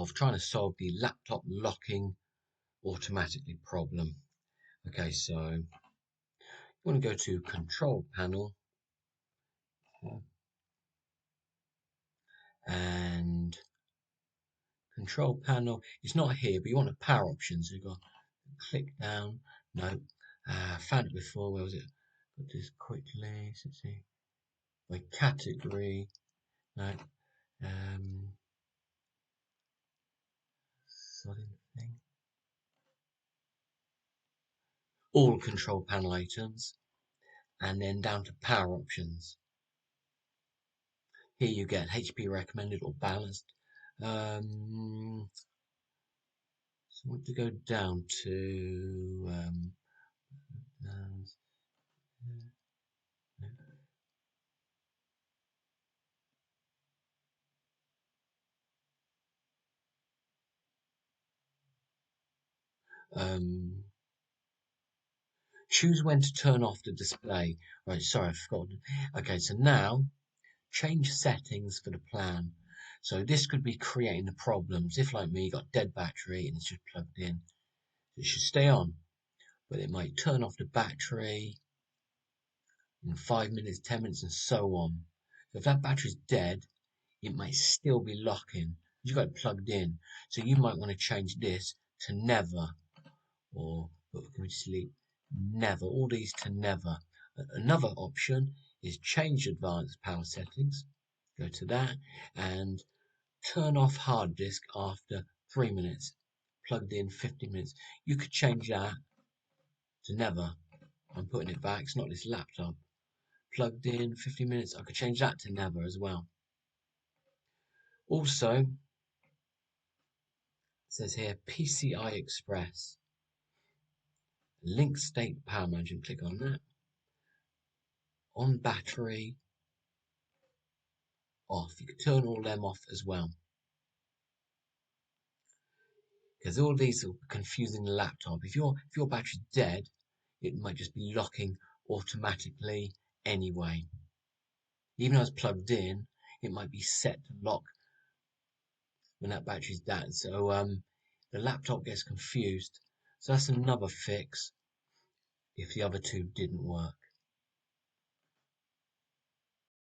of trying to solve the laptop locking automatically problem. Okay, so you want to go to Control Panel and Control Panel. It's not here, but you want a power option. So you've got to click down. No, found it before. Where was it? Got this quickly. Let's see. By category. No. Solid thing. All control panel items, and then down to power options. Here you get HP recommended or balanced. So I want to go down to choose when to turn off the display. Right, sorry, I forgot. Okay, so now change settings for the plan. So this could be creating the problems. If, like me, you got dead battery and it's just plugged in, it should stay on, but it might turn off the battery in 5 minutes, 10 minutes, and so on. So if that battery's dead, it might still be locking. You got it plugged in, so you might want to change this to never, or can we delete never? All these to never. Another option is change advanced power settings. Go to that and turn off hard disk after 3 minutes. Plugged in 50 minutes. You could change that to never. I'm putting it back. It's not this laptop. Plugged in 50 minutes. I could change that to never as well. Also, it says here PCI Express. Link state power management. Click on that. On battery. Off. You can turn all them off as well. Because all these are confusing the laptop. If your battery's dead, it might just be locking automatically anyway. Even though it's plugged in, it might be set to lock when that battery's dead. So the laptop gets confused. So that's another fix if the other two didn't work.